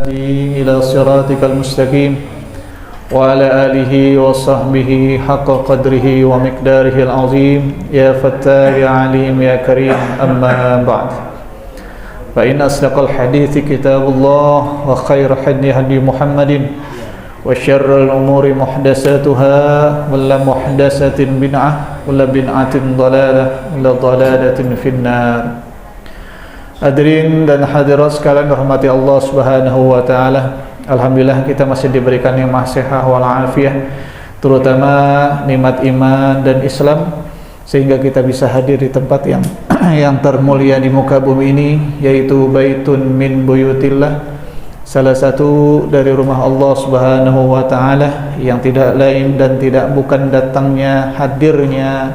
إلى صراطك المستقيم وعلى آله وصحبه حق قدره ومقداره العظيم يا فتاح يا عليم يا كريم أما بعد فإن أصدق الحديث كتاب الله وخير هدي هدي محمد وشر الأمور محدثاتها وكل محدثة بدعة وكل بدعة ضلالة وكل ضلالة في النار. Hadirin dan hadirat sekalian rahmati Allah Subhanahu wa taala. Alhamdulillah kita masih diberikan nikmat sehat wal afiah, terutama nikmat iman dan Islam, sehingga kita bisa hadir di tempat yang termulia di muka bumi ini, yaitu baitun min buyutillah, salah satu dari rumah Allah Subhanahu wa taala, yang tidak lain dan tidak bukan datangnya, hadirnya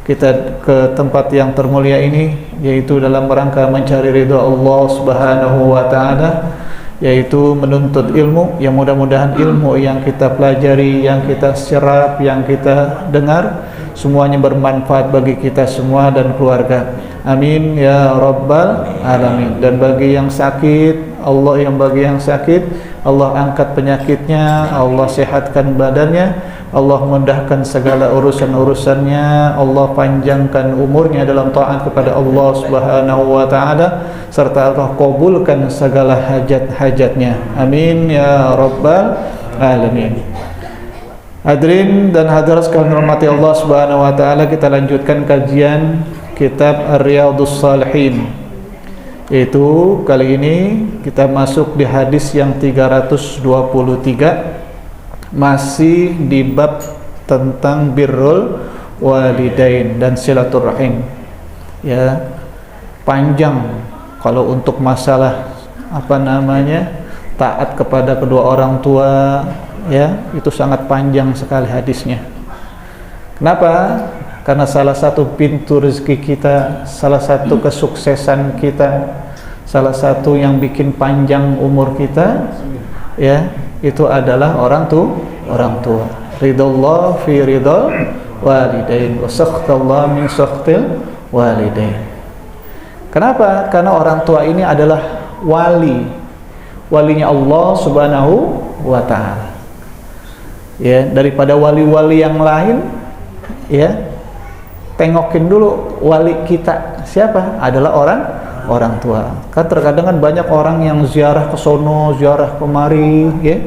kita ke tempat yang termulia ini, yaitu dalam rangka mencari ridha Allah Subhanahu wa taala, yaitu menuntut ilmu, yang mudah-mudahan ilmu yang kita pelajari, yang kita serap, yang kita dengar, semuanya bermanfaat bagi kita semua dan keluarga. Amin ya rabbal alamin. Dan bagi yang sakit, bagi yang sakit, Allah angkat penyakitnya, Allah sehatkan badannya, Allah mudahkan segala urusan-urusannya, Allah panjangkan umurnya dalam taat kepada Allah Subhanahu wa taala, serta Allah kabulkan segala hajat-hajatnya. Amin ya rabbal alamin. Hadirin dan hadirat sekalian rahmati Allah Subhanahu wa taala, kita lanjutkan kajian kitab Ar-Riyadhus Shalihin. Yaitu kali ini kita masuk di hadis yang 323, masih di bab tentang birrul walidain dan silaturahim. Ya, panjang kalau untuk masalah taat kepada kedua orang tua, ya, itu sangat panjang sekali hadisnya. Kenapa? Karena salah satu pintu rezeki kita, salah satu kesuksesan kita, salah satu yang bikin panjang umur kita, ya, itu adalah orang tua. Ridallah fi ridal walidain wa sakhtallah min sakhtil walidain. Kenapa? Karena orang tua ini adalah walinya Allah Subhanahu wa taala. Ya, daripada wali-wali yang lain, ya, tengokin dulu wali kita siapa? Adalah orang tua. Kan terkadang kan banyak orang yang ziarah ke sono, ziarah kemari, ya.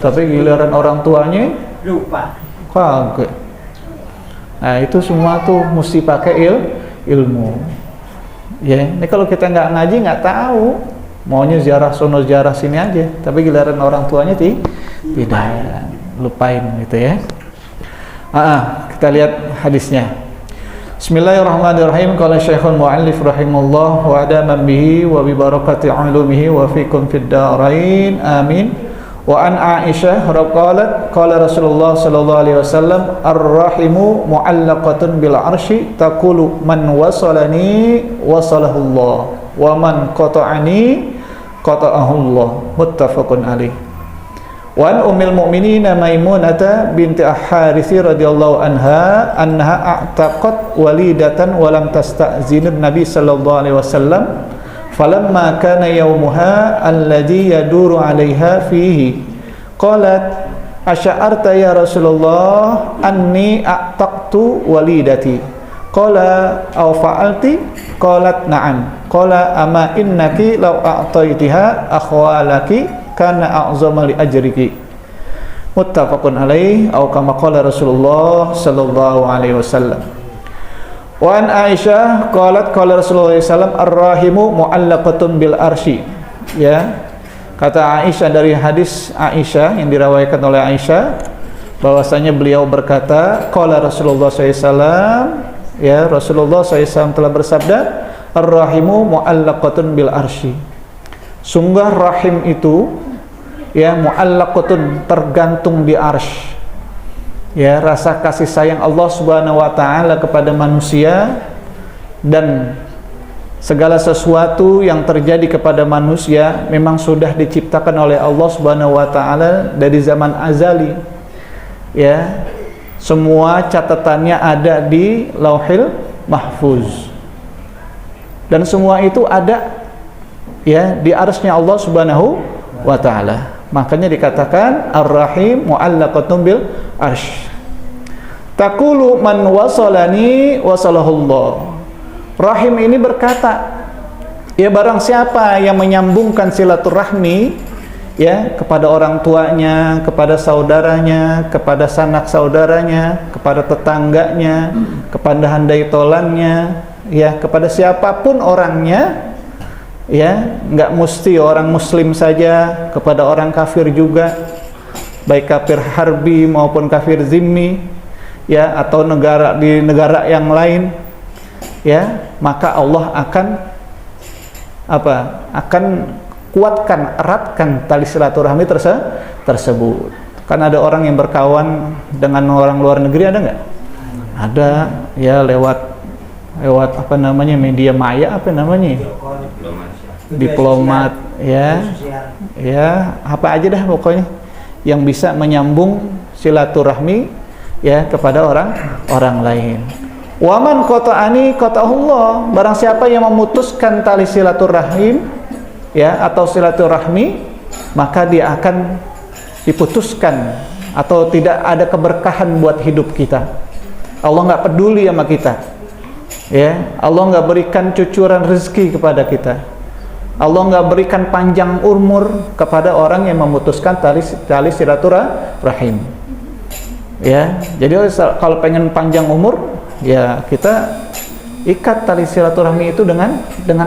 Tapi giliran orang tuanya lupa. Kagak. Nah, itu semua tuh mesti pakai ilmu. Ya, ini kalau kita nggak ngaji nggak tahu. Maunya ziarah sono, ziarah sini aja. Tapi giliran orang tuanya tidak, lupain gitu ya. Kita lihat hadisnya. Bismillahirrahmanirrahim. Qala Syekhul Mu'allif rahimahullah wa adaman bihi wa bi barakati ulumihi wa fikum fid darain. Amin. Wa an Aisyah qalat qala Rasulullah sallallahu alaihi wasallam ar-rahimu mu'allaqatun bil arsy taqulu man wasalani wasalahu Allah wa man qata'ani qata'ahu Allah. Muttafaqun alaih. Wa ummul mu'minin Maimunah binti Al-Harits radhiyallahu anha annaha a'taqat walidatan wa lam tasta'zin Nabi sallallahu alaihi wasallam falamma kana yawmuha alladhi yaduru 'alaiha fihi qalat asy'arta ya Rasulullah anni a'taqtu walidati qala aw fa'alti qalat na'am qala ama innaki law a'taitiha akhwalaki kana a'zama li ajriki. Muttafaqun alaih atau kama qala Rasulullah sallallahu alaihi wasallam. Wa an Aisyah qalat qala Rasulullah sallallahu ar-rahimu mu'allaqatun bil arsy. Ya. Kata Aisyah, dari hadis Aisyah yang diriwayatkan oleh Aisyah, bahwasanya beliau berkata qala Rasulullah sallallahu, ya, Rasulullah sallallahu telah bersabda ar-rahimu mu'allaqatun bil arsy. Sungguh rahim itu, ya, mu'allaqatun, tergantung di arsy. Ya, rasa kasih sayang Allah Subhanahu wa taala kepada manusia dan segala sesuatu yang terjadi kepada manusia memang sudah diciptakan oleh Allah Subhanahu wa taala dari zaman azali. Ya, semua catatannya ada di Lauhil Mahfuz. Dan semua itu ada, ya, di arsy-Nya Allah Subhanahu wa ta'ala. Makanya dikatakan Ar-Rahim mu'allaqatun bil arsh. Taqulu man wasalani wasalahullah. Rahim ini berkata, ya barang siapa yang menyambungkan silaturahmi ya kepada orang tuanya, kepada saudaranya, kepada sanak saudaranya, kepada tetangganya, kepada handai tolannya, ya kepada siapapun orangnya, ya nggak mesti orang muslim saja, kepada orang kafir juga, baik kafir harbi maupun kafir zimmi, ya atau di negara yang lain, ya maka Allah akan kuatkan, eratkan tali silaturahmi tersebut. Kan ada orang yang berkawan dengan orang luar negeri, ada nggak? Ada, ya lewat apa namanya, media maya, apa namanya, diplomat, ya apa aja dah pokoknya yang bisa menyambung silaturahmi ya kepada orang lain. Waman qata'ani qata'ahullah. Barang siapa yang memutuskan tali silaturahim ya atau silaturahmi, maka dia akan diputuskan atau tidak ada keberkahan buat hidup kita. Allah nggak peduli sama kita, ya Allah nggak berikan cucuran rezeki kepada kita. Allah nggak berikan panjang umur kepada orang yang memutuskan tali silaturahim. Ya, jadi kalau pengen panjang umur, ya kita ikat tali silaturahmi itu dengan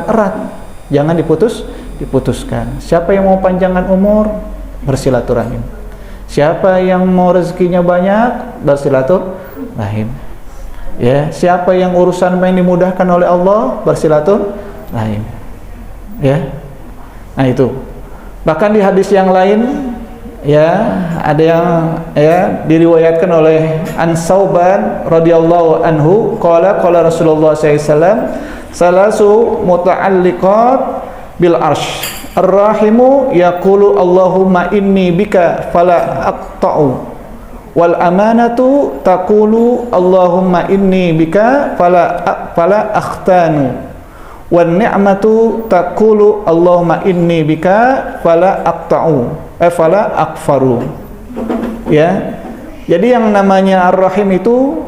erat, jangan diputuskan. Siapa yang mau panjangan umur, bersilaturahim. Siapa yang mau rezekinya banyak, bersilaturahim. Ya, siapa yang urusan yang dimudahkan oleh Allah, bersilaturahim. Ya, nah itu. Bahkan di hadis yang lain, ya ada yang ya diriwayatkan oleh An-Sauban radhiyallahu anhu, qala Rasulullah sallallahu alaihi wasallam, salasu muta'alliqat bil arsh, ar-rahimu yaqulu Allahumma inni bika fala aqta'u, wal amanatu taqulu Allahumma inni bika fala akhtanu, wan ni'matu taqulu Allahumma inni bika fala aqta'u fala akfaru. Ya, jadi yang namanya Ar-Rahim itu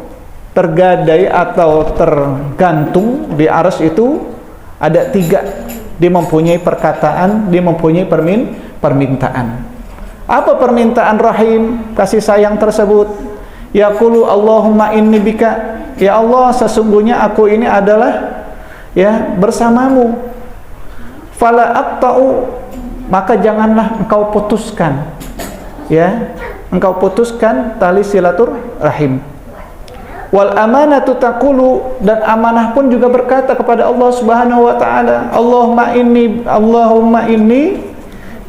tergadai atau tergantung di arsy itu ada 3. Dia mempunyai perkataan, dia mempunyai permintaan. Apa permintaan Rahim, kasih sayang tersebut? Yaqulu Allahumma inni bika, ya Allah sesungguhnya aku ini adalah ya bersamamu. Fala aqta'u, maka janganlah engkau putuskan, ya engkau putuskan tali silaturahim. Wal amanatu taqulu, dan amanah pun juga berkata kepada Allah Subhanahu wa taala, Allahumma inni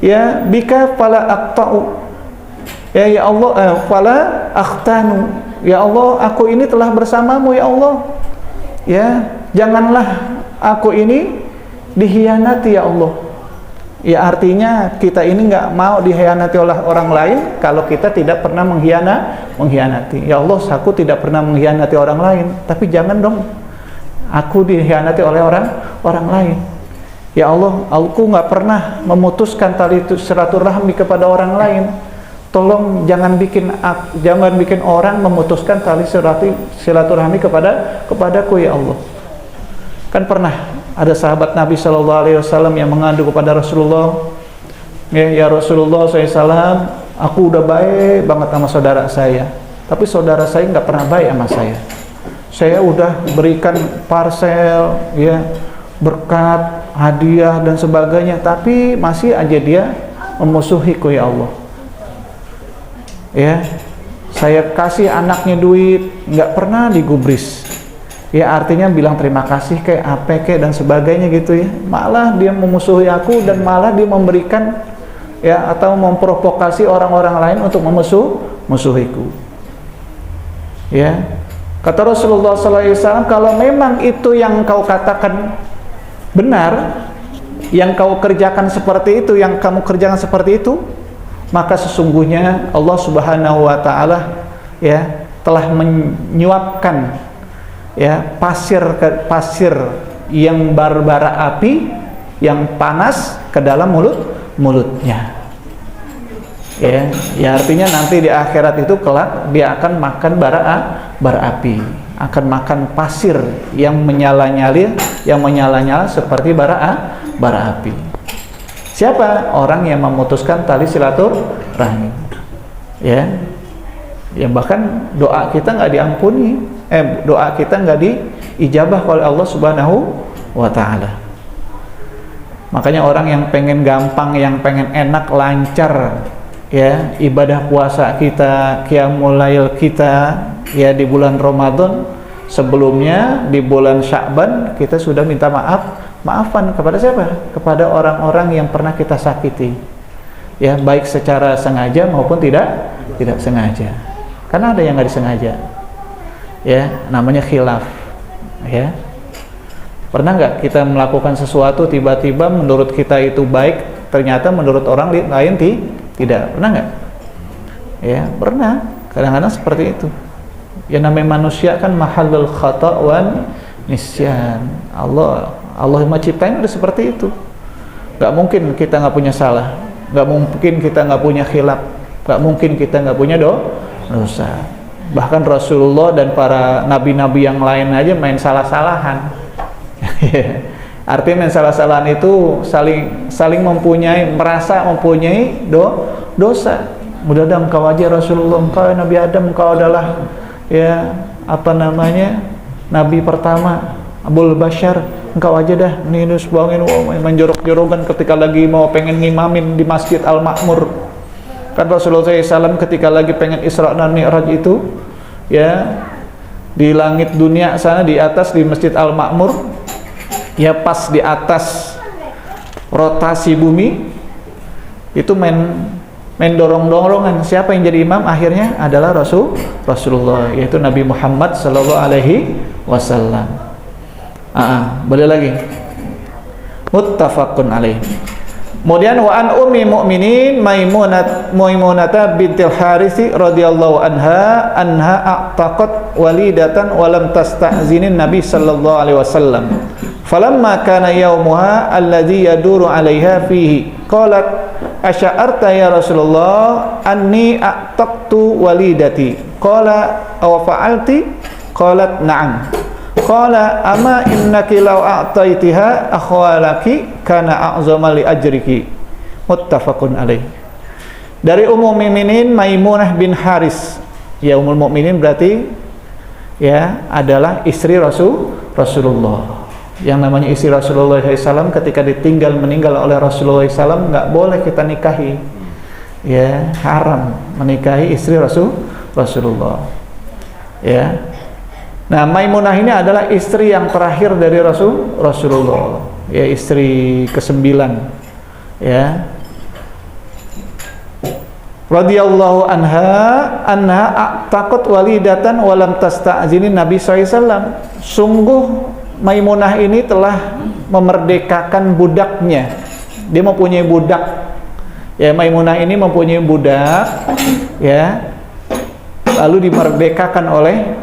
ya bika fala aqta'u, ya Allah fala akhtanu, ya Allah aku ini telah bersamamu ya Allah, ya janganlah aku ini dihianati ya Allah. Ya artinya kita ini nggak mau dihianati oleh orang lain kalau kita tidak pernah mengkhianati. Ya Allah, aku tidak pernah mengkhianati orang lain, tapi jangan dong aku dihianati oleh orang lain. Ya Allah, aku nggak pernah memutuskan tali silaturahmi kepada orang lain. Tolong jangan bikin orang memutuskan tali silaturahmi kepadaku ya Allah. Kan pernah ada sahabat Nabi Shallallahu Alaihi Wasallam yang mengadu kepada Rasulullah, ya Rasulullah SAW, aku udah baik banget sama saudara saya, tapi saudara saya nggak pernah baik sama saya. Saya udah berikan parcel, ya berkat, hadiah dan sebagainya, tapi masih aja dia memusuhiku ya Allah. Ya, saya kasih anaknya duit, nggak pernah digubris. Ya artinya bilang terima kasih kayak apa kayak dan sebagainya gitu ya, malah dia memusuhi aku dan malah dia memberikan ya atau memprovokasi orang-orang lain untuk memusuhiku. Ya, kata Rasulullah SAW, kalau memang itu yang kau katakan benar, yang kau kerjakan seperti itu, yang kamu kerjakan seperti itu, maka sesungguhnya Allah Subhanahu wa taala ya telah menyuapkan ya pasir yang berbara api yang panas ke dalam mulutnya. Ya artinya nanti di akhirat itu kelak dia akan makan bara api, akan makan pasir yang menyala-nyala seperti bara api. Siapa? Orang yang memutuskan tali silaturahmi. Ya, yang bahkan doa kita nggak diampuni, doa kita nggak diijabah oleh Allah Subhanahu wa Ta'ala. Makanya orang yang pengen gampang, yang pengen enak, lancar, ya ibadah puasa kita, qiyamul lail kita, ya di bulan Ramadan, sebelumnya di bulan Sya'ban kita sudah minta maafan kepada siapa? Kepada orang-orang yang pernah kita sakiti, ya baik secara sengaja maupun tidak sengaja. Karena ada yang nggak disengaja, ya namanya khilaf. Ya, pernah nggak kita melakukan sesuatu tiba-tiba menurut kita itu baik, ternyata menurut orang lain tidak? Pernah nggak? Ya pernah, kadang-kadang seperti itu. Ya namanya manusia kan mahallul khata' wan nisyan. Allah menciptain udah seperti itu. Nggak mungkin kita nggak punya salah, nggak mungkin kita nggak punya khilaf, nggak mungkin kita nggak punya dosa. Bahkan Rasulullah dan para nabi-nabi yang lain aja main salah-salahan. Artinya main salah-salahan itu saling merasa mempunyai dosa. Mudah-mudahan engkau aja Rasulullah, engkau Nabi Adam, engkau adalah nabi pertama, Abul Bashar, engkau aja dah ini buangin menjorok-jorokan ketika lagi mau pengen ngimamin di Masjid Al-Ma'mur. Kan Rasulullah SAW ketika lagi pengen Isra dan Mi'raj itu, ya di langit dunia sana di atas di Masjid Al-Ma'mur, ya pas di atas rotasi bumi itu main dorong-dorongan. Siapa yang jadi imam akhirnya adalah Rasulullah, yaitu Nabi Muhammad sallallahu alaihi wasallam. Boleh lagi. Muttafaqun alaih. Kemudian wa an ummi mu'minin Maimunah bintil Harisi radhiyallahu anha a'taqat walidatan wa lam tasta'zinin Nabi sallallahu alaihi wasallam. Falamma kana yaumuha alladhi yaduru 'alaiha fihi qalat asy'arta ya Rasulullah anni a'taqtu walidati. Qala aw fa'alti? Qalat na'am. Qala ama innaki law a'taitiha akhwalaki kana a'zama li ajriki. Muttafaqun alaih. Dari Ummul Mukminin Maimunah bin Haris. Ya Ummul Mukminin berarti ya adalah istri Rasulullah. Yang namanya istri Rasulullah SAW ketika meninggal oleh Rasulullah SAW nggak boleh kita nikahi. Ya haram menikahi istri Rasulullah. Ya. Nah, Maimunah ini adalah istri yang terakhir dari Rasulullah, ya istri ke-9, ya. Radhiyallahu anha a'taqat walidatan wa lam tasta'zini Nabi SAW. Sungguh Maimunah ini telah memerdekakan budaknya. Dia mempunyai budak. Ya, Maimunah ini mempunyai budak, ya. Lalu dimerdekakan oleh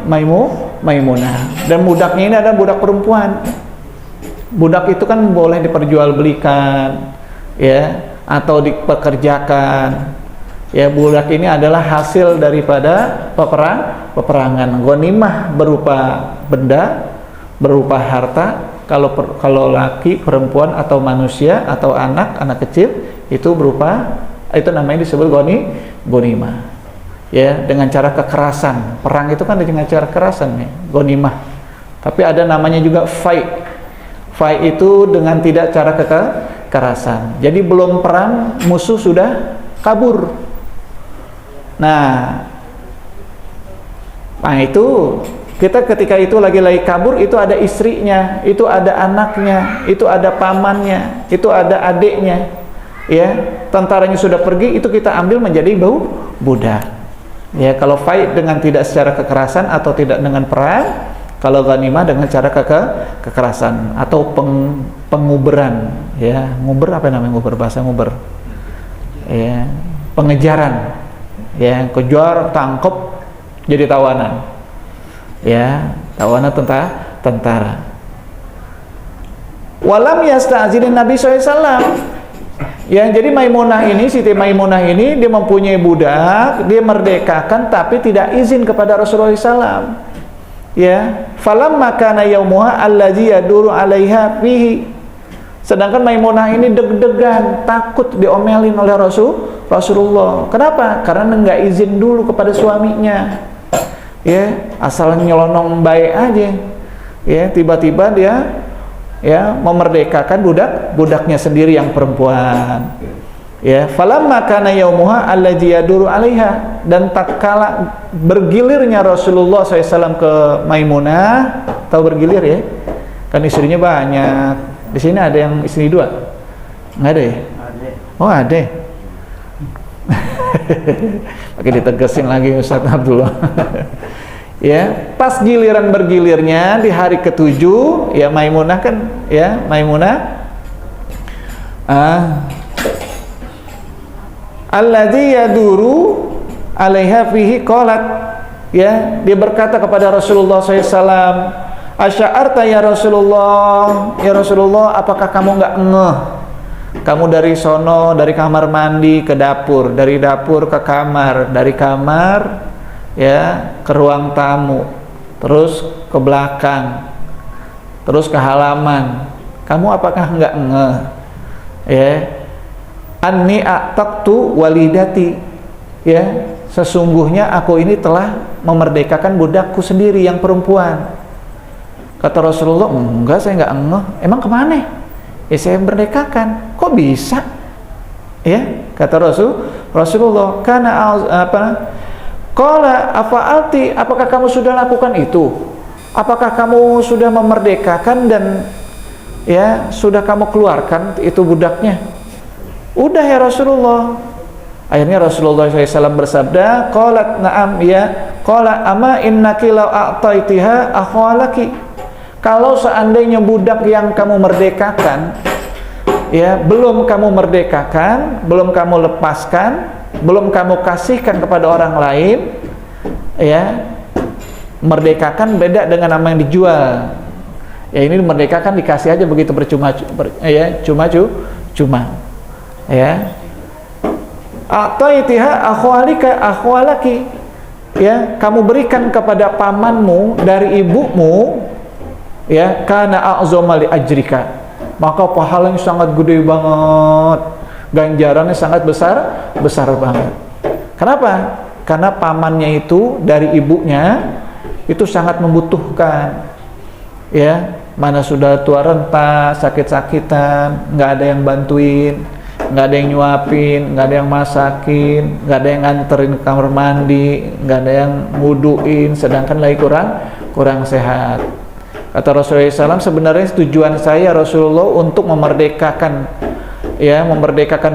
Maimunah. Dan budaknya ini adalah budak perempuan. Budak itu kan boleh diperjualbelikan, ya, atau dipekerjakan. Ya, budak ini adalah hasil daripada peperangan. Ghanimah berupa benda, berupa harta. Kalau laki, perempuan atau manusia atau anak kecil itu namanya disebut ghanimah. Ya, dengan cara kekerasan. Perang itu kan dengan cara kekerasan nih, ghanimah. Tapi ada namanya juga fight. Fight itu dengan tidak cara kekerasan. Jadi belum perang musuh sudah kabur. Nah itu kita ketika itu lagi kabur, itu ada istrinya, itu ada anaknya, itu ada pamannya, itu ada adiknya. Ya, tentaranya sudah pergi, itu kita ambil menjadi budak. Ya, kalau fight dengan tidak secara kekerasan atau tidak dengan perang, kalau ghanimah dengan cara kekerasan atau penguberan, ya, nguber apa namanya nguber bahasa nguber? Ya, pengejaran. Ya, kejar, tangkap, jadi tawanan. Ya, tawanan tentara. Walam yasta'zinin Nabi SAW. Ya, jadi Maimunah ini, Siti Maimunah ini dia mempunyai budak, dia merdekakan tapi tidak izin kepada Rasulullah SAW. Ya, falamma kana yaumuha allazi yaduru 'alaiha fihi. Sedangkan Maimunah ini deg-degan, takut diomelin oleh Rasulullah. Kenapa? Karena enggak izin dulu kepada suaminya. Ya, asal nyelonong baik aja. Ya, tiba-tiba dia ya memerdekakan budaknya sendiri yang perempuan. Ya, falamma kana yaumuha allazi yaduru 'alaiha, dan tatkala bergilirnya Rasulullah SAW ke Maimunah, tahu bergilir ya? Kan istrinya banyak. Di sini ada yang istri 2? Nggak ada ya? Ada. Oh, ada. Pakai ditegesin lagi Ustaz Abdullah. Ya, pas giliran bergilirnya di hari ke-7, ya Maimunah kan, ya Maimunah alladzi yaduru 'alaiha fihi qalat, ya dia berkata kepada Rasulullah SAW, asy'arta ya Rasulullah, ya Rasulullah, apakah kamu nggak ngeh? Kamu dari sono, dari kamar mandi ke dapur, dari dapur ke kamar, dari kamar ya ke ruang tamu, terus ke belakang, terus ke halaman. Kamu apakah nggak ngeh? Ya, anni a'taqtu walidati, ya sesungguhnya aku ini telah memerdekakan budakku sendiri yang perempuan. Kata Rasulullah, enggak, saya nggak ngeh. Emang kemana? Ya saya merdekakan. Kok bisa? Ya, kata Rasulullah, karena apa? Qala afa'alti, apakah kamu sudah lakukan itu? Apakah kamu sudah memerdekakan dan ya sudah kamu keluarkan itu budaknya? Udah ya Rasulullah. Akhirnya Rasulullah SAW bersabda, qalat na'am, ya, qala ama innaki law a'taitiha akhwalaki. Kalau seandainya budak yang kamu merdekakan, ya belum kamu merdekakan, belum kamu lepaskan, belum kamu kasihkan kepada orang lain, ya merdekakan beda dengan nama yang dijual. Ya ini merdekakan dikasih aja begitu percuma, ya cuma, ya. A'taitiha akhwalaki, ya kamu berikan kepada pamanmu dari ibumu, ya kana a'zama li ajrika, maka pahalanya sangat gede banget, ganjarannya sangat besar banget. Kenapa? Karena pamannya itu dari ibunya itu sangat membutuhkan, ya mana sudah tua renta, sakit-sakitan, nggak ada yang bantuin, nggak ada yang nyuapin, nggak ada yang masakin, nggak ada yang nganterin ke kamar mandi, nggak ada yang nguduin, sedangkan lagi kurang sehat. Kata Rasulullah SAW, sebenarnya tujuan saya Rasulullah untuk memerdekakan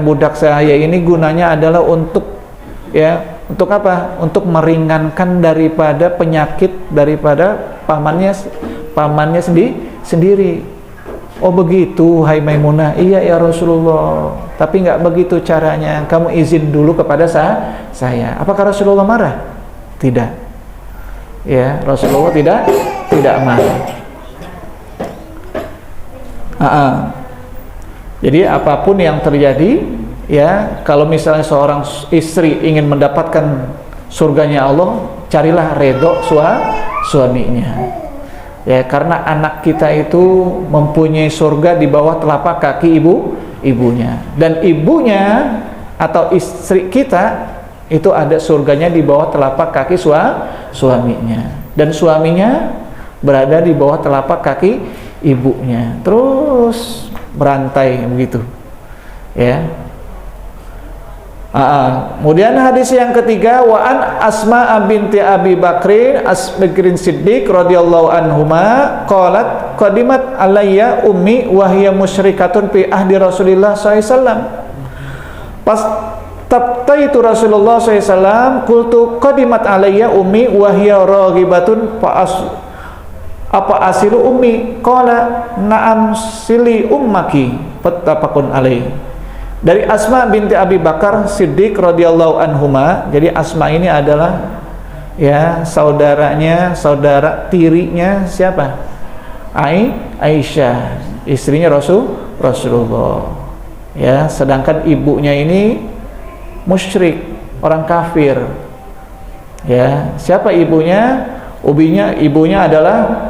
budak saya ini gunanya adalah untuk, ya untuk apa? Untuk meringankan daripada penyakit daripada pamannya sendiri. Oh begitu, hai Maimunah. Iya ya Rasulullah, tapi nggak begitu caranya. Kamu izin dulu kepada saya. Apakah Rasulullah marah? Tidak. Ya, Rasulullah tidak marah. Jadi apapun yang terjadi, ya kalau misalnya seorang istri ingin mendapatkan surganya Allah, carilah redho suaminya. Ya karena anak kita itu mempunyai surga di bawah telapak kaki ibunya, dan ibunya atau istri kita itu ada surganya di bawah telapak kaki suaminya, dan suaminya berada di bawah telapak kaki ibunya, terus berantai begitu, ya. Kemudian hadis yang ketiga, wa an Asma binti Abi Bakrin As-Bakrin Siddiq radhiyallahu anhuma qalat qadimat alayya ummi wa hiya musyrikatun fi ahdi Rasulillah sallallahu alaihi wasallam. Pas tabtaitu Rasulullah sallallahu alaihi wasallam qultu qadimat alayya ummi wa hiya raghibatun apa asilu ummi, qala na'am sili ummaki, fattafaqun alaih. Dari Asma binti Abi Bakar Siddiq radhiyallahu anhuma. Jadi Asma ini adalah ya saudara tirinya siapa? Aisyah, istrinya Rasulullah. Ya, sedangkan ibunya ini musyrik, orang kafir. Ya, siapa ibunya? Ibunya adalah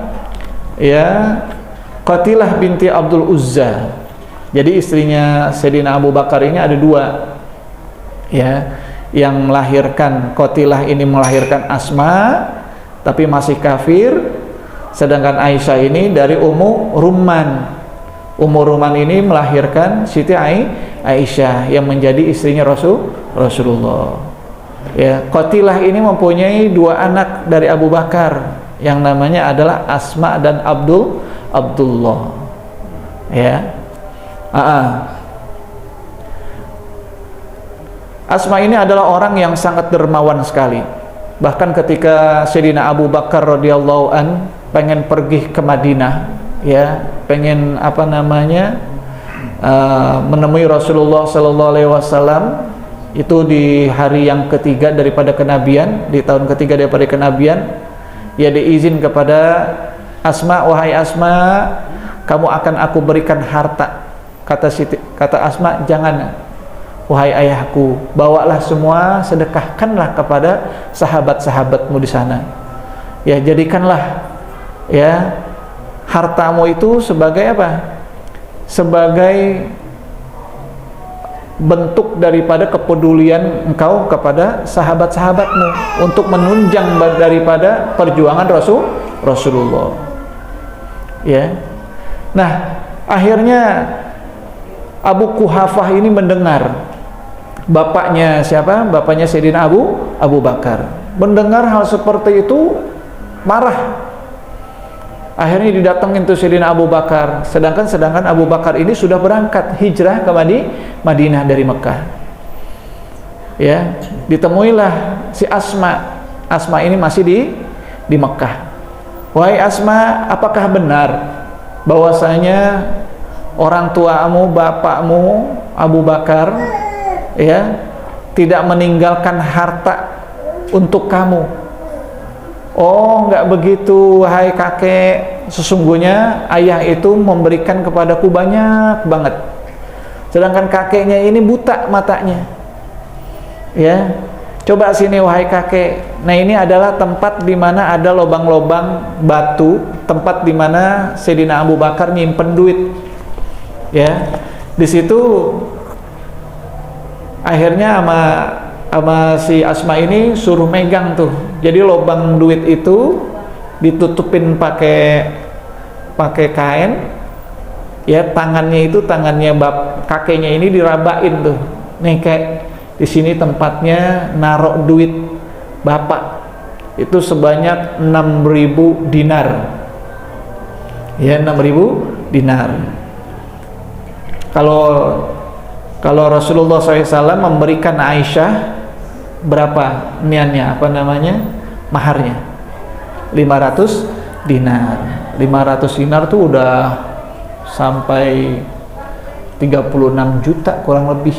ya Qatilah binti Abdul Uzza. Jadi istrinya Sayyidina Abu Bakar ini ada dua. Ya, yang melahirkan Qatilah ini melahirkan Asma tapi masih kafir, sedangkan Aisyah ini dari Ummu Rumman. Ummu Rumman ini melahirkan Siti Aisyah yang menjadi istrinya Rasulullah. Ya, Qatilah ini mempunyai dua anak dari Abu Bakar yang namanya adalah Asma dan Abdullah. Ya. Asma ini adalah orang yang sangat dermawan sekali. Bahkan ketika Sayyidina Abu Bakar radhiyallahu an pengen pergi ke Madinah, ya, pengen menemui Rasulullah sallallahu alaihi wasallam, itu di hari yang ketiga daripada kenabian, di tahun ketiga daripada kenabian, ya diizin kepada Asma, wahai Asma, kamu akan aku berikan harta. Kata Asma, jangan wahai ayahku, bawalah semua, sedekahkanlah kepada sahabat-sahabatmu di sana. Ya, jadikanlah ya hartamu itu sebagai apa? Sebagai bentuk daripada kepedulian engkau kepada sahabat-sahabatmu untuk menunjang daripada perjuangan Rasulullah. Ya. Nah, akhirnya Abu Quhafah ini mendengar bapaknya siapa? Bapaknya Sayyidina Abu Bakar. Mendengar hal seperti itu marah. Akhirnya didatengin tuh Sayyidina Abu Bakar. Sedangkan Abu Bakar ini sudah berangkat hijrah ke Madinah dari Mekah. Ya, ditemuilah si Asma. Asma ini masih di Mekah. Wahai Asma, apakah benar bahwasanya orang tuamu, bapakmu Abu Bakar ya tidak meninggalkan harta untuk kamu? Oh, enggak begitu wahai kakek, sesungguhnya ayah itu memberikan kepadaku banyak banget, sedangkan kakeknya ini buta matanya. Ya, coba sini wahai kakek. Nah, ini adalah tempat di mana ada lubang-lubang batu, tempat di mana Sayyidina Abu Bakar nyimpen duit. Ya, di situ akhirnya sama si Asma ini suruh megang tuh. Jadi lubang duit itu ditutupin pakai kain. Ya, tangannya kakeknya ini dirabain tuh. Nih kayak di sini tempatnya narok duit bapak. Itu sebanyak 6.000 dinar. Ya, 6.000 dinar. Kalau Rasulullah SAW memberikan Aisyah berapa niannya, maharnya? 500 dinar. 500 dinar tuh udah sampai 36 juta kurang lebih.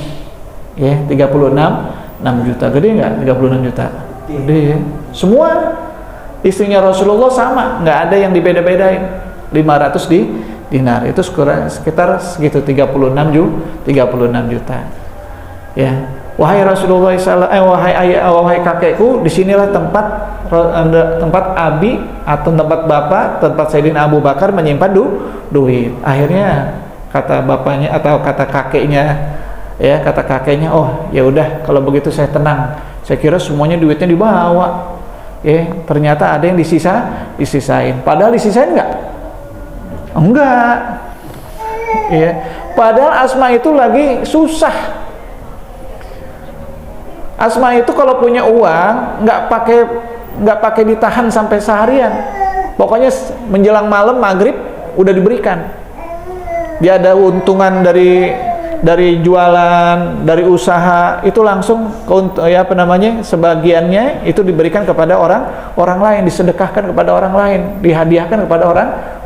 Ya, 36 juta. Gede nggak 36 juta? Gede ya. Semua istrinya Rasulullah sama, nggak ada yang dibeda-bedain. 500 dinar itu sekitar segitu 36 juta. Ya. Wahai Rasulullah wahai kakekku, disinilah tempat abi atau tempat bapak, tempat Sayyidina Abu Bakar menyimpan duit. Akhirnya kata bapaknya atau kata kakeknya, oh ya udah kalau begitu saya tenang. Saya kira semuanya duitnya dibawa. Ya, ternyata ada yang disisain. Padahal disisain enggak. Ya, padahal Asma itu lagi susah. Asma itu kalau punya uang nggak pakai ditahan sampai seharian. Pokoknya menjelang malam maghrib udah diberikan. Dia ada untungan dari jualan, dari usaha, itu langsung sebagiannya itu diberikan kepada orang lain, disedekahkan kepada orang lain, dihadiahkan kepada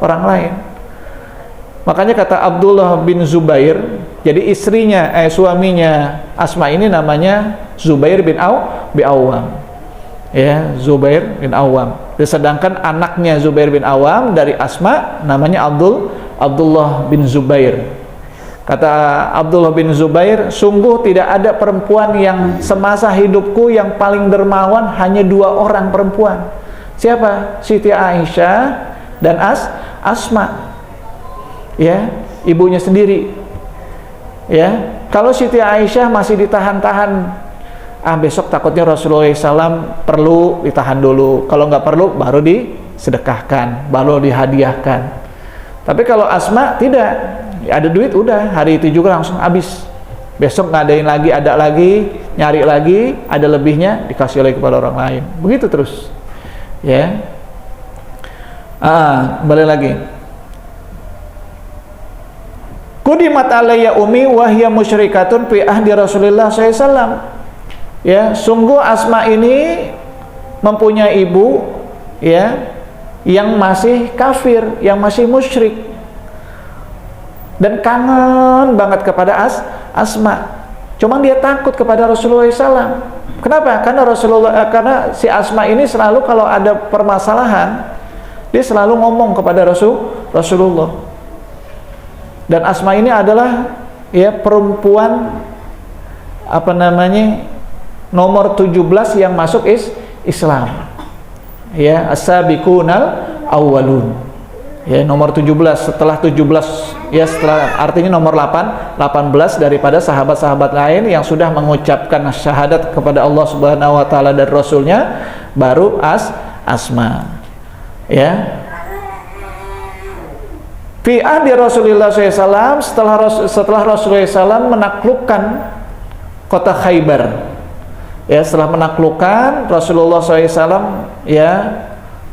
orang lain. Makanya kata Abdullah bin Zubair, jadi suaminya Asma ini namanya Zubair bin Awam. Ya, Zubair bin Awam. Sedangkan anaknya Zubair bin Awam dari Asma namanya Abdullah bin Zubair. Kata Abdullah bin Zubair, sungguh tidak ada perempuan yang semasa hidupku yang paling dermawan, hanya 2 orang perempuan. Siapa? Siti Aisyah dan Asma. Ya, ibunya sendiri. Ya, kalau Siti Aisyah masih ditahan-tahan, besok takutnya Rasulullah SAW perlu ditahan dulu. Kalau nggak perlu, baru disedekahkan, baru dihadiahkan. Tapi kalau Asma tidak, ya ada duit udah, hari itu juga langsung habis. Besok ngadain lagi, ada lagi, nyari lagi, ada lebihnya dikasih lagi kepada orang lain. Begitu terus. Ya. Balik lagi. Qudimat alayya ummi wa hiya musyrikatun fi ahdi Rasulullah SAW. Ya, sungguh Asma ini mempunyai ibu, ya, yang masih kafir, yang masih musyrik, dan kangen banget kepada Asma. Cuma dia takut kepada Rasulullah SAW. Kenapa? Karena si Asma ini selalu kalau ada permasalahan, dia selalu ngomong kepada Rasulullah. Dan Asma ini adalah, ya, perempuan nomor 17 yang masuk Islam. Ya, as-sabiqunal awwalun. Ya, nomor 17, setelah 17, ya, setelah, artinya nomor 18 daripada sahabat-sahabat lain yang sudah mengucapkan syahadat kepada Allah Subhanahu wa taala dan Rasulnya, baru Asma. Ya. Fi ahdi Rasulullah SAW, setelah Rasulullah SAW menaklukkan kota Khaybar. Ya, setelah menaklukkan, Rasulullah SAW, ya,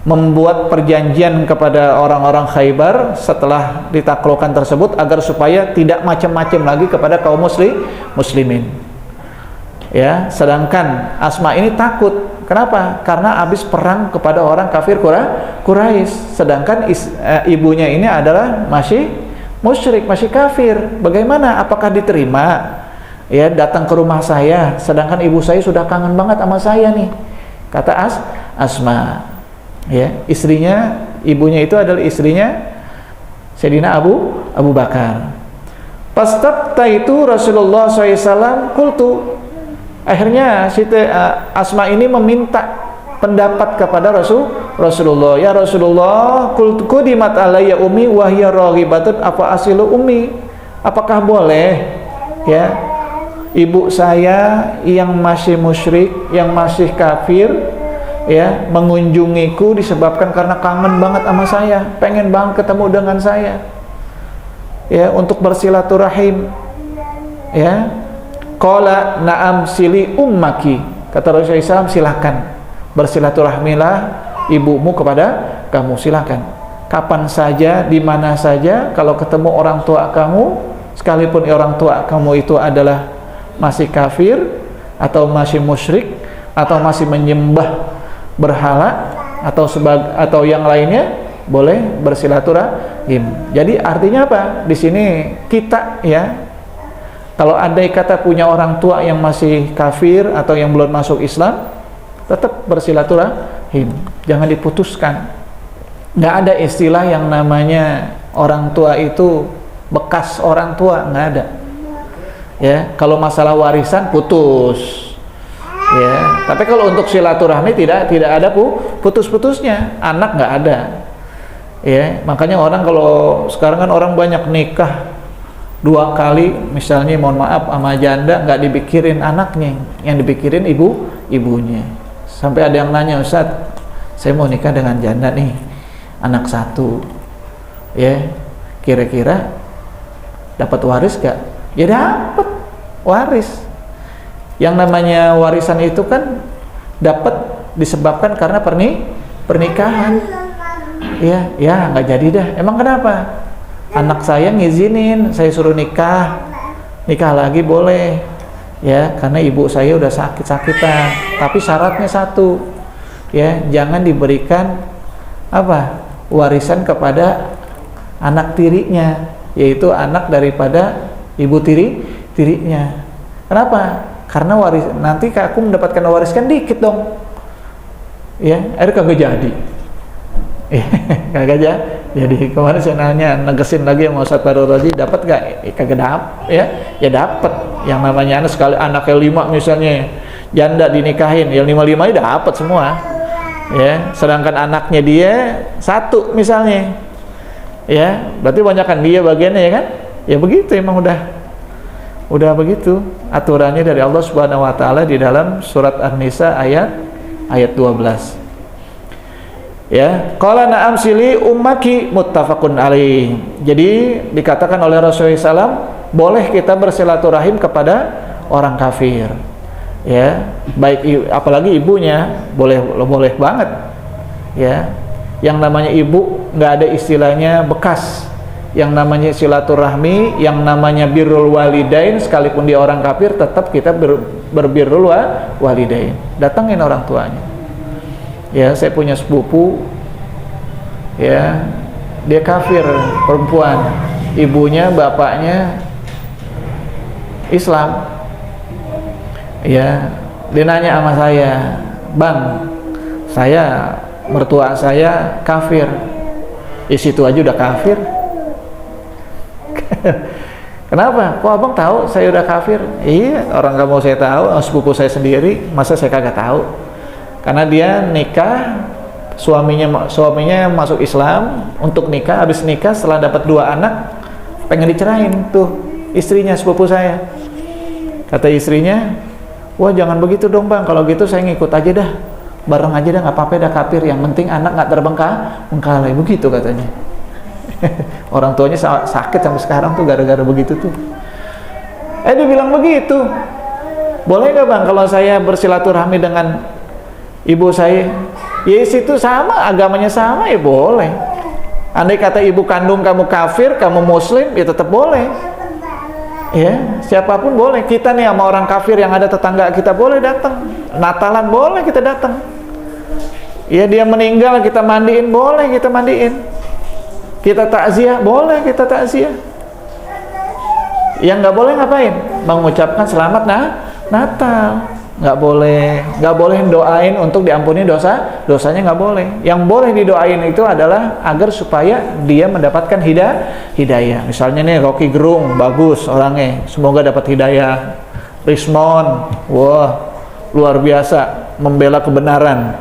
membuat perjanjian kepada orang-orang Khaybar setelah ditaklukkan tersebut agar supaya tidak macam-macam lagi kepada kaum muslimin. Ya, sedangkan Asma ini takut. Kenapa? Karena habis perang kepada orang kafir Quraisy. Sedangkan ibunya ini adalah masih musyrik, masih kafir. Bagaimana? Apakah diterima? Ya, datang ke rumah saya, sedangkan ibu saya sudah kangen banget sama saya nih, kata Asma. Ya, istrinya, ibunya itu adalah istrinya Sayyidina Abu Bakar. Pastabta itu Rasulullah SAW kultu. Akhirnya Asma ini meminta pendapat kepada Rasulullah. Ya Rasulullah, kultu qudimat alayya ummi wa hiya raghibatun apa asilu ummi. Apakah boleh, ya, ibu saya yang masih musyrik, yang masih kafir, ya, mengunjungiku disebabkan karena kangen banget sama saya, pengen banget ketemu dengan saya, ya, untuk bersilaturahim. Ya, qala na'am sili ummaki, kata Rasulullah SAW, silakan bersilaturahmilah ibumu kepada kamu, silakan kapan saja, di mana saja. Kalau ketemu orang tua kamu, sekalipun orang tua kamu itu adalah masih kafir atau masih musyrik atau masih menyembah berhala atau yang lainnya, boleh bersilaturahim. Jadi artinya apa? Di sini kita, ya, kalau andai kata punya orang tua yang masih kafir atau yang belum masuk Islam, tetap bersilaturahim, jangan diputuskan. Nggak ada istilah yang namanya orang tua itu bekas orang tua, nggak ada. Ya, kalau masalah warisan putus. Ya, tapi kalau untuk silaturahmi tidak ada putus-putusnya, anak nggak ada. Ya, makanya orang kalau sekarang kan orang banyak nikah 2 kali, misalnya mohon maaf sama janda, nggak dipikirin anaknya, yang dipikirin ibunya. Sampai ada yang nanya, Ustaz, saya mau nikah dengan janda nih, anak 1, ya, kira-kira dapat waris gak? Ya dapat waris. Yang namanya warisan itu kan dapat disebabkan karena pernikahan. Ya nggak jadi dah. Emang kenapa? Anak saya ngizinin, saya suruh nikah lagi boleh, ya, karena ibu saya udah sakit-sakitan. Tapi syaratnya 1, ya, jangan diberikan warisan kepada anak tirinya, yaitu anak daripada ibu tirinya. Kenapa? Karena nanti aku mendapatkan wariskan dikit dong, ya, akhirnya kagak jadi. Kagak aja. Jadi kemarin saya nanya, negesin lagi sama Ustaz Farul Razi, dapat gak? Kagak dapet ya. Ya dapat. Yang namanya anak sekali anaknya 5 misalnya, janda dinikahin, yang 5-5 dapat semua. Ya, sedangkan anaknya dia 1 misalnya. Ya, berarti banyakkan dia bagiannya ya kan? Ya begitu emang udah begitu aturannya dari Allah Subhanahu wa taala di dalam surat An-Nisa ayat 12. Ya, qala na'am sili ummaki muttafaqun alaih. Jadi dikatakan oleh Rasulullah SAW, boleh kita bersilaturahim kepada orang kafir. Ya, baik apalagi ibunya, boleh banget. Ya. Yang namanya ibu nggak ada istilahnya bekas. Yang namanya silaturahmi, yang namanya birrul walidain, sekalipun dia orang kafir tetap kita berbirrul walidain. Datangin orang tuanya. Ya, saya punya sepupu, ya, dia kafir perempuan, ibunya bapaknya Islam. Ya, dia nanya sama saya, bang, mertua saya kafir. Di situ aja udah kafir. Kenapa? Kok abang tahu saya udah kafir? Iya, orang kamu saya tahu, sepupu saya sendiri, masa saya kagak tahu? Karena dia nikah, suaminya masuk Islam, untuk nikah, habis nikah setelah dapat 2 anak pengen dicerain tuh istrinya, sepupu saya. Kata istrinya, wah jangan begitu dong bang, kalau gitu saya ngikut aja dah, bareng aja dah, nggak apa-apa dah kafir, yang penting anak nggak terbengkalai, begitu katanya. Orang tuanya sakit sampai sekarang tuh gara-gara begitu tuh. Dia bilang begitu, boleh nggak bang kalau saya bersilaturahmi dengan ibu saya? Ya situ sama, agamanya sama, ya boleh. Andai kata ibu kandung kamu kafir, kamu muslim, ya tetap boleh. Ya, siapapun boleh. Kita nih sama orang kafir yang ada tetangga kita boleh datang. Natalan boleh kita datang. Ya, dia meninggal kita mandiin, boleh kita mandiin. Kita takziah, boleh kita takziah. Yang nggak boleh ngapain? Mengucapkan selamat Natal. Nggak boleh doain untuk diampuni dosanya, nggak boleh. Yang boleh didoain itu adalah agar supaya dia mendapatkan hidayah. Misalnya nih Rocky Gerung bagus orangnya, semoga dapat hidayah. Rismon, wah luar biasa membela kebenaran.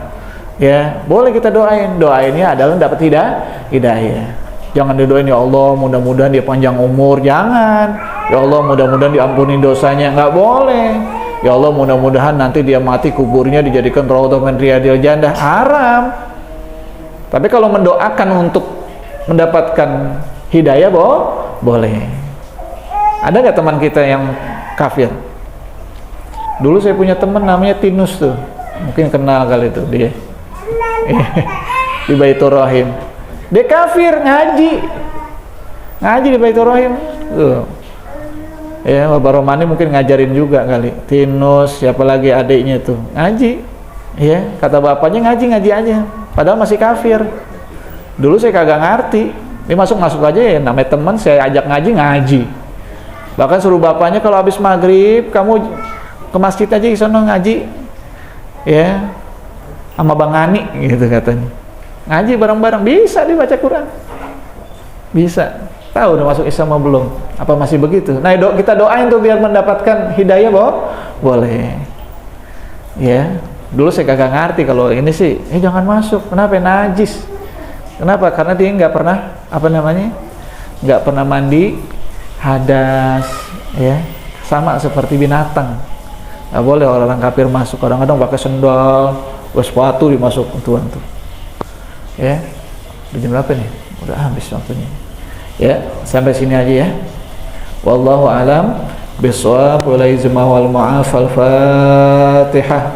Ya, boleh kita doainnya adalah dapat hidayah. Jangan didoain, ya Allah mudah-mudahan dia panjang umur, jangan. Ya Allah mudah-mudahan diampuni dosanya, nggak boleh. Ya Allah mudah-mudahan nanti dia mati kuburnya dijadikan raudhah min riyadil jannah, haram. Tapi kalau mendoakan untuk mendapatkan hidayah boleh. Ada nggak teman kita yang kafir? Dulu saya punya teman namanya Tinus tuh, mungkin kenal kali itu dia. Di Baitur Rahim. Dia kafir, ngaji di Baitur Rahim tuh. Ya, Bapak Romani mungkin ngajarin juga kali. Tinus, siapa lagi adiknya tuh ngaji. Ya, kata bapaknya ngaji aja, padahal masih kafir. Dulu saya kagak ngerti. Dia masuk aja ya, namanya teman, saya ajak ngaji. Bahkan suruh bapaknya kalau habis maghrib kamu ke masjid aja di sana ngaji. Ya, sama Bang Ani gitu katanya. Ngaji bareng-bareng, bisa dibaca Quran. Bisa. Tahu udah masuk Islam atau belum? Apa masih begitu? Nah, kita doain tuh biar mendapatkan hidayah, boleh. Ya, dulu saya kagak ngerti kalau ini sih, jangan masuk. Kenapa? Najis. Kenapa? Karena dia nggak pernah nggak pernah mandi hadas, ya, sama seperti binatang. Nggak boleh orang kafir masuk. Kadang-kadang pakai sendal, sepatu dimasuk tuan tuh. Ya, udah jam berapa nih? Udah habis waktunya. Ya, sampai sini aja ya. Wallahu alam bishawab, wal izma wal ma'af, al Fatihah.